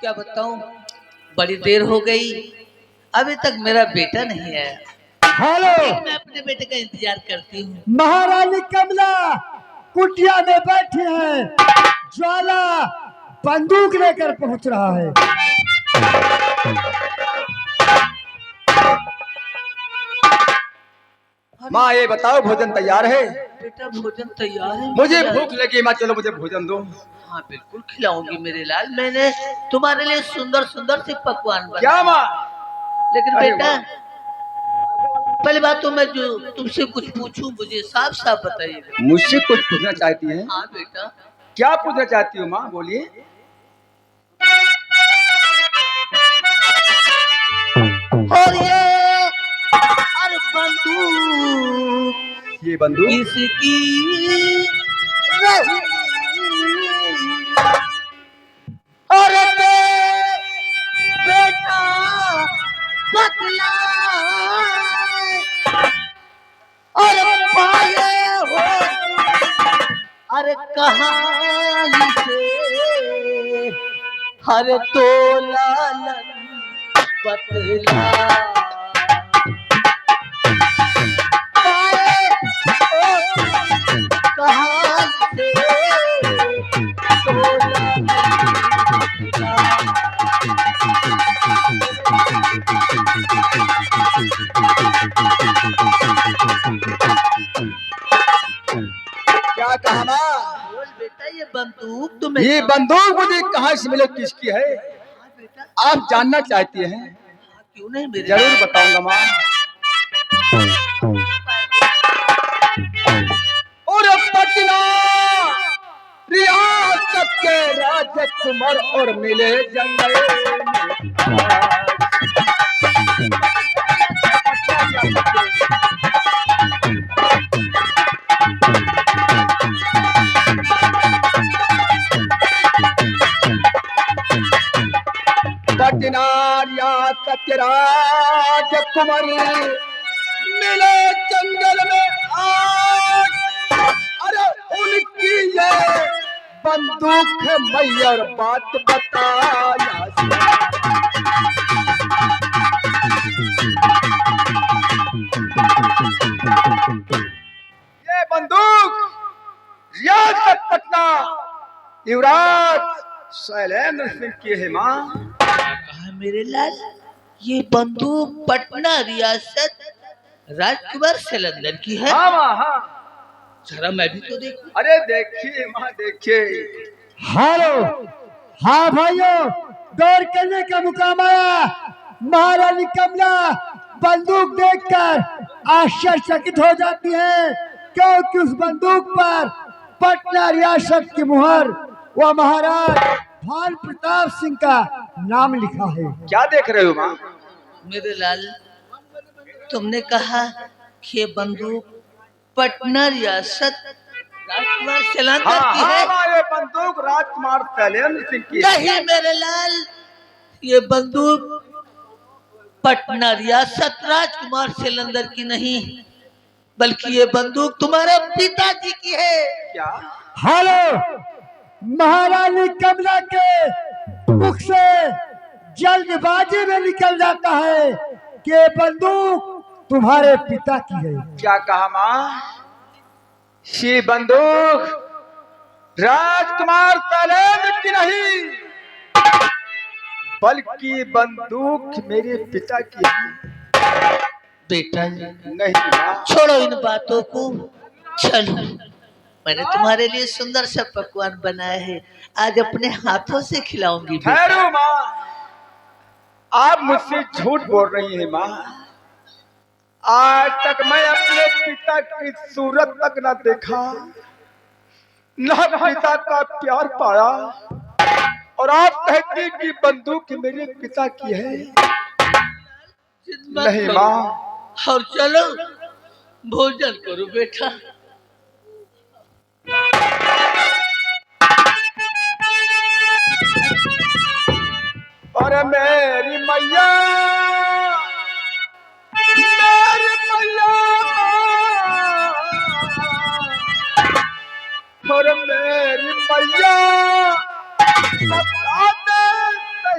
क्या बताऊं, बड़ी देर हो गई, अभी तक मेरा बेटा नहीं आया। हेलो, मैं अपने बेटे का इंतजार करती हूँ। महारानी कमला कुटिया में बैठी है, ज्वाला बंदूक लेकर पहुंच रहा है। माँ ये बताओ भोजन तैयार है? बेटा भोजन तैयार है। मुझे भूख लगी माँ, चलो मुझे भोजन दो। हाँ बिल्कुल खिलाऊंगी मेरे लाल, मैंने तुम्हारे लिए सुंदर सुंदर से पकवान बनाए। क्या माँ? लेकिन बेटा पहली बात तो मैं जो तुमसे कुछ पूछूं, मुझे साफ साफ बताइएगा। मुझसे कुछ पूछना चाहती हैं? हाँ बेटा। क्या पूछना चाहती हो माँ, बोलिए। और बंदूक, ये बंदूक किसकी रही? और बेटा बदला और पाए हो, अरे कहाँ से, हर तो लालन बदला पाए हो, कहाँ से तो लालन क्या कहा माँ? बोल बेटा, ये बंदूक तुम्हें, ये बंदूक मुझे कहाँ से मिले, किसकी है? आप जानना चाहती हैं? क्यों नहीं मेरे? जरूर बताऊंगा माँ। और पटना रियासत के राजकुमार और मिले जंगल पटना रियासत के राजकुमार मिले जंगल में आग। अरे उनकी ये बंदूक है मैयर, बात बताया। ये बंदूक रियासत पटना युवराज शैलेंद्र सिंह की है माँ। कहा मेरे लाल, ये बंदूक पटना रियासत राजकुमार शैलेंद्र की है? हाँ माँ हाँ। जरा मैं भी तो देखूं। अरे देखिए माँ देखिए। हेलो, हाँ भाइयों, दौड़ करने का मुकाम आया। महारानी कमला बंदूक देखकर आश्चर्यचकित हो जाती है, क्योंकि उस बंदूक पर पटना रियासत की मुहर व महाराज भान प्रताप सिंह का नाम लिखा है। क्या देख रहे हो माँ? मेरे लाल, तुमने कहा कि ये बंदूक पटना रियासत राजकुमार शैलेंद्र हाँ की है? हाँ, ये बंदूक राजकुमार शैलेंद्र सिंह की है। नहीं मेरे लाल, ये बंदूक पटना रियासत राजकुमार शैलेंद्र की नहीं, बल्कि ये बंदूक तुम्हारे पिताजी की है। क्या? हेलो, महारानी कमला के मुख से जल्दबाजी में निकल जाता है कि ये बंदूक तुम्हारे पिता की है। क्या कहा माँ? ये बंदूक राजकुमार शैलेंद्र की नहीं, बल्कि बंदूक मेरे पिता की है। बेटा नहीं माँ। छोड़ो इन बातों को, चलो मैंने तुम्हारे लिए सुंदर सा पकवान बनाया है, आज अपने हाथों से खिलाऊंगी बेटा। ठहरो माँ, आप मुझसे झूठ बोल रही हैं माँ। आज तक मैं अपने पिता की सूरत तक न देखा, न पिता का प्यार पाया, और आप कहती कि बंदूक मेरे पिता की है। नहीं माँ। और चलो भोजन करो बेटा। और मेरी मैया, मेरी मैया, और मेरी मैया, बता दे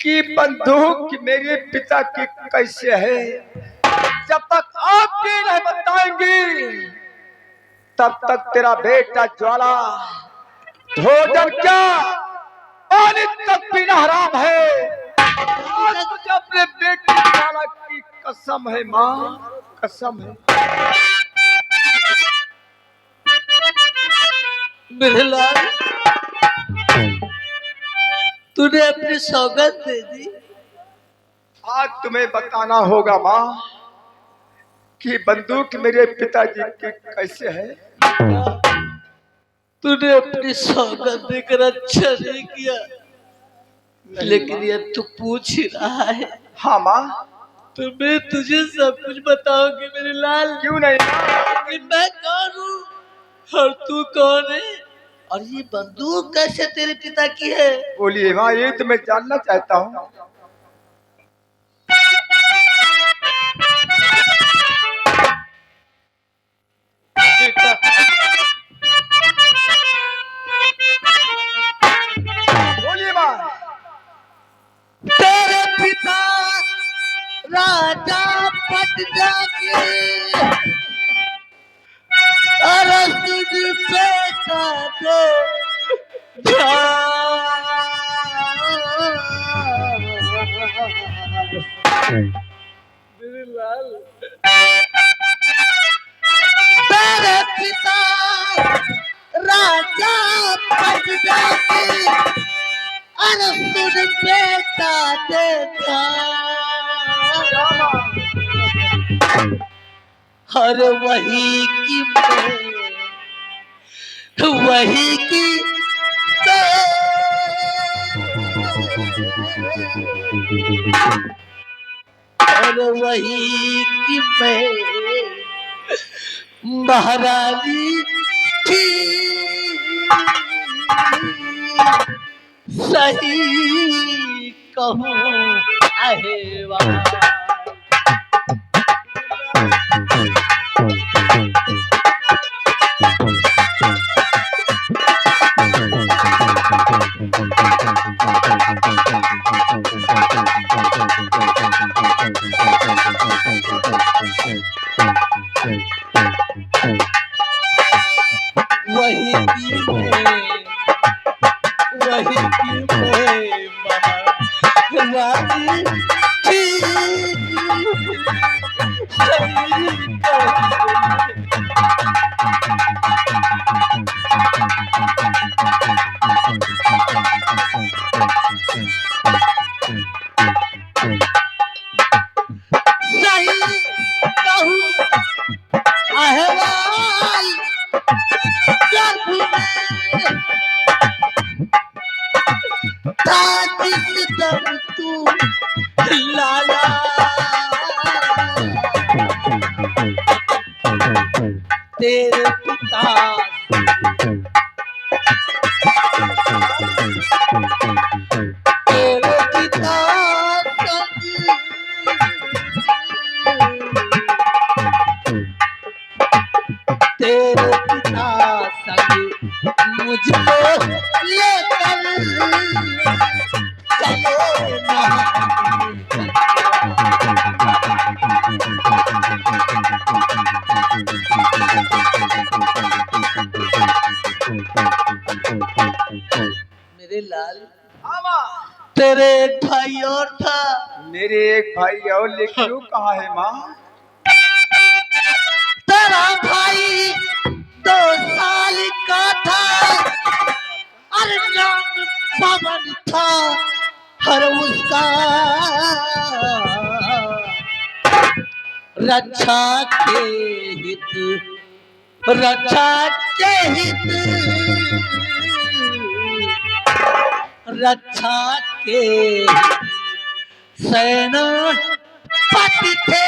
कि बंदूक मेरे पिता की कैसे है। जब तक आप ये नहीं बताएंगी तब तक तेरा बेटा ज्वाला भोजन क्या पानी तक पीना हराम है। आज मुझे अपने बेटे ज्वाला की कसम है माँ, कसम है। मेरे लाल, तूने अपनी सौगंध दे दी। आज तुम्हें बताना होगा माँ कि बंदूक मेरे पिताजी की कैसे है। तूने अपनी सौगंध देकर अच्छा नहीं किया, लेकिन ये तू पूछ ही रहा है। हाँ माँ, तो मैं तुझे सब कुछ बताऊंगी मेरे लाल। क्यों नहीं कि मैं कौन हूँ और तू कौन है, और ये बंदूक कैसे तेरे पिता की है। बोलिए माँ, ये तो मैं जानना चाहता हूँ। बेटा, बोलिए माँ। तेरे पिता राजा पटना के अरसुद बेटा दे मेरे लाल, तेरे पिता राजा पटना के अरसुद बेटा देखा, हर वही की वही की और वही की मैं महारानी थी। सही कहूँ अहेवाल, वही की मैं महारानी थी। सही कहूँ अहवाल, गर्भ में था जिस दम तू लाला, तेरे पिता तेरे पिता तेरे पिता संग मुझको लेकर चलो मेरे लाल। हाँ माँ। तेरे एक भाई और था। मेरे एक भाई और, लेकिन वो कहाँ है माँ। तेरा भाई 2 साल का था, अरे नाम पवन था, हर उसका रक्षा के हित, रक्षा के हित, रक्षा के सेना पति थे,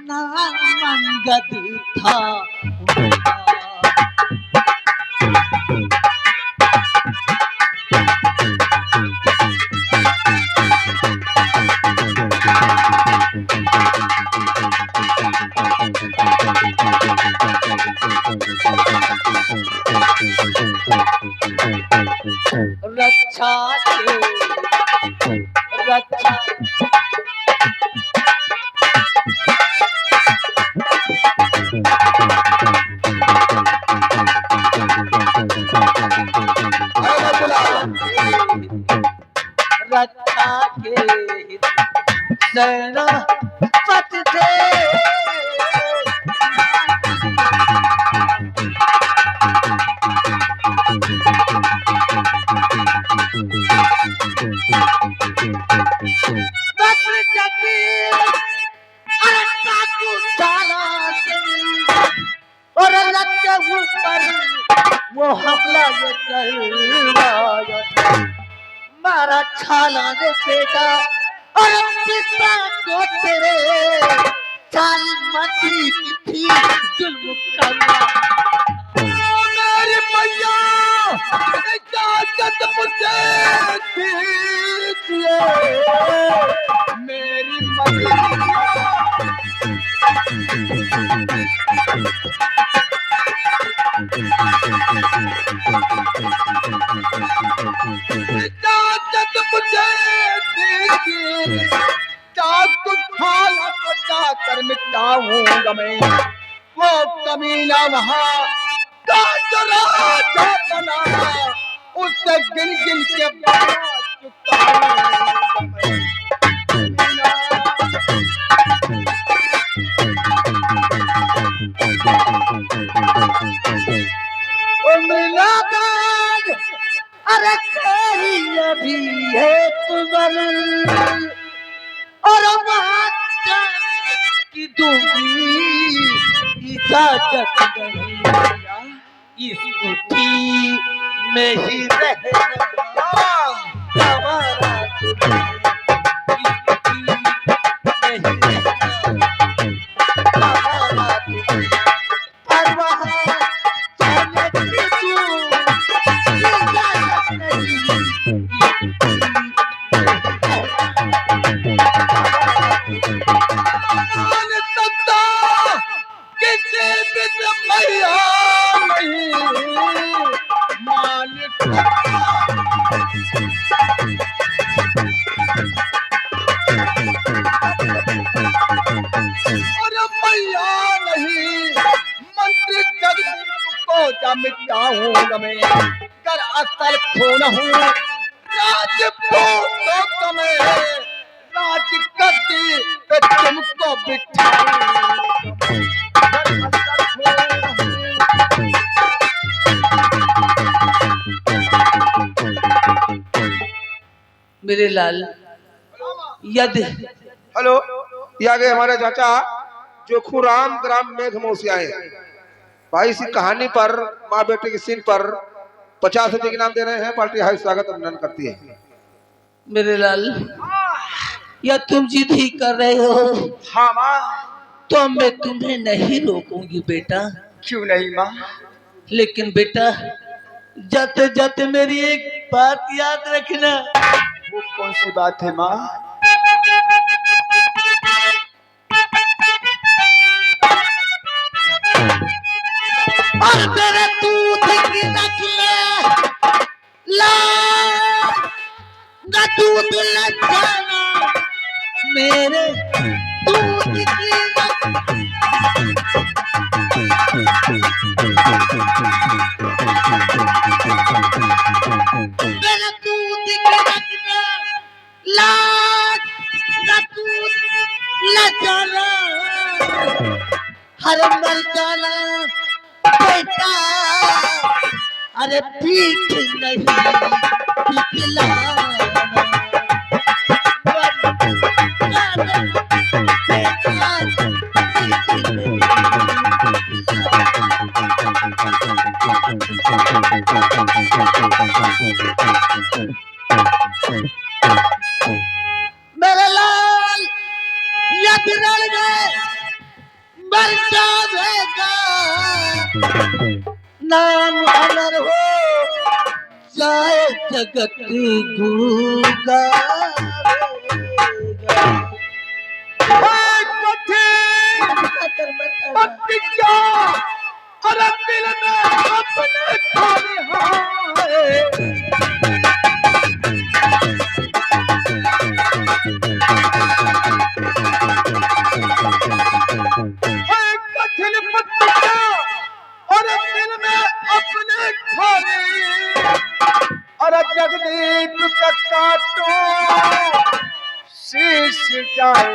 नामंगद था उनका। रक्षा के रक्षा रक्षा के सेना पथ थे बद्र चक्र अरंता को डाला और रथ के ऊपर वो हमला ये करवाया मारा छाला ने बेटा और पिता को तेरे चाल मती की थी जुल्म करना मेरी मैया इजाजत मुझे दीजिए मेरी मैया इजाजत मुझे दीजिए चाकू खाला पटा कर मिटाऊंगा मैं वो कमीना वहाँ का जो राजा बना उससे गिन गिन के बात चुकाऊंगा मैं ओ मिला दाद अरे तेरी अभी है तुमर और माता की दूंगी इजाजत नहीं इस मुट्ठी में ही रहना हमारा तुम्हें इस मुट्ठी में ही रहना हमारा तुम्हें और वहाँ जाने की तू इजाजत नहीं मान सकता किसी भी मैया नहीं मान और मैया नहीं मंत्री जग को जा मिटाऊंगा मैं कर असल खून हूँ राजपूत तो मैं राज गद्दी पे तुमको बिठाऊंगा मेरे लाल यदि हेलो, ये आ गए हमारे चाचा जोखूराम ग्राम मेघ मौसी आए। भाई इसी कहानी पर माँ बेटे की सीन पर 50 रुपए के नाम दे रहे हैं। पार्टी हाई स्वागत अभिनंदन करती है। मेरे लाल या तुम जिद ही कर रहे हो हाँ माँ तो मैं तुम्हें नहीं रोकूंगी बेटा क्यों नहीं माँ लेकिन बेटा जाते जाते मेरी एक बात याद रखना वो कौन सी बात है माँ और मेरे दूध की नकले ला न दूध ले जाना मेरे दूध की मेरे दूध की नकले ला न दूध ले जाना हर मर जाना बेटा अरे पीठ नहीं पिघलाना मेरे लाल यदि रण में मर जाएगा नाम अमर हो जाए जगत गूंगा और दिल में अपने खाली हाय कठिन पत्तियां और दिल में अपने खाली और जगदीप का काटो शीश जाए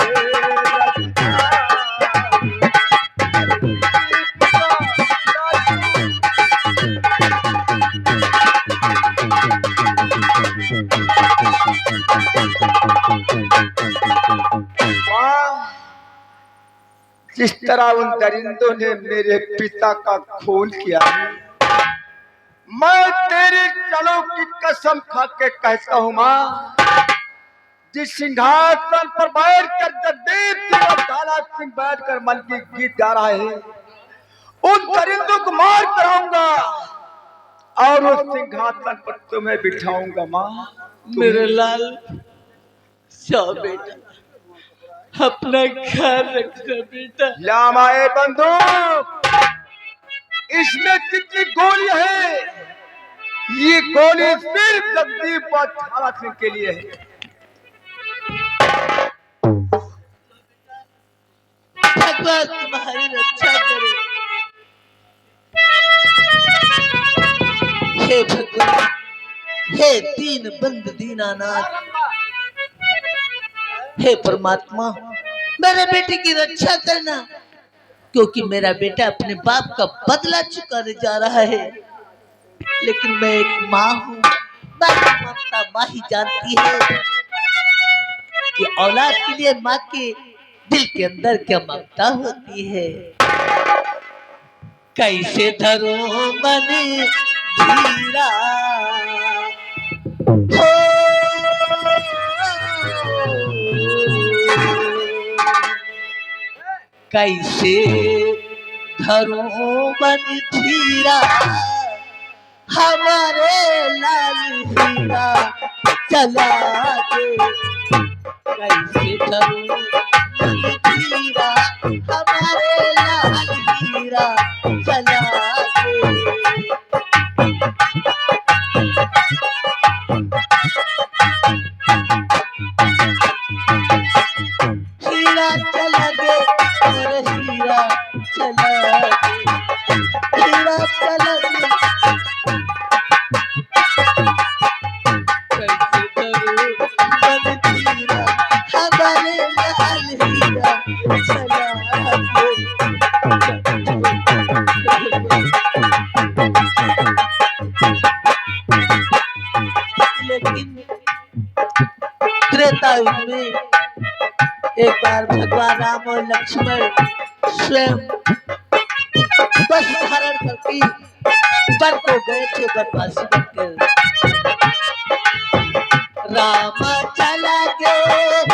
जिस तरह उन दरिंदों ने मेरे पिता का खून किया मैं तेरी चलों की कसम खा के कहता हूँ माँ जिस सिंहासन पर बैठकर जगदीप और काला सिंह बैठकर मन की गीत गा रहा है उन दरिंदों को मार कराऊंगा और उस सिंहासन पर तुम्हें बिठाऊंगा माँ मेरे लाल जाओ बेटा, अपना ख्याल रखना बेटा। लामाए बंदूक इसमें कितनी गोली है ये गोली सिर्फ जगदीप और काला सिंह के लिए है भगवान तुम्हारी रक्षा करे। हे भगवान, हे दीन बंद दीनानाथ, हे परमात्मा मेरे बेटे की रक्षा करना क्योंकि मेरा बेटा अपने बाप का बदला चुकाने जा रहा है। लेकिन मैं एक माँ हूँ, ममता माँ ही जानती है कि औलाद के लिए माँ के दिल के अंदर क्या ममता होती है। कैसे धरो मन धीरा कैसे धरो मन धीरा हमारे लाल हीरा चला दे। कैसे धरो मन धीरा हमारे लाल हीरा चला दे। हीरा चला दे और हीरा चला दे, हीरा चला दे। कैसे धरो मन धीरा हमारे लाल हीरा चला दे। लेकिन त्रेता युग में एक बार भगवान राम और लक्ष्मण स्वयं वस्त्र धारण करके वन को गए थे वनवासी बनकर। राम चला गए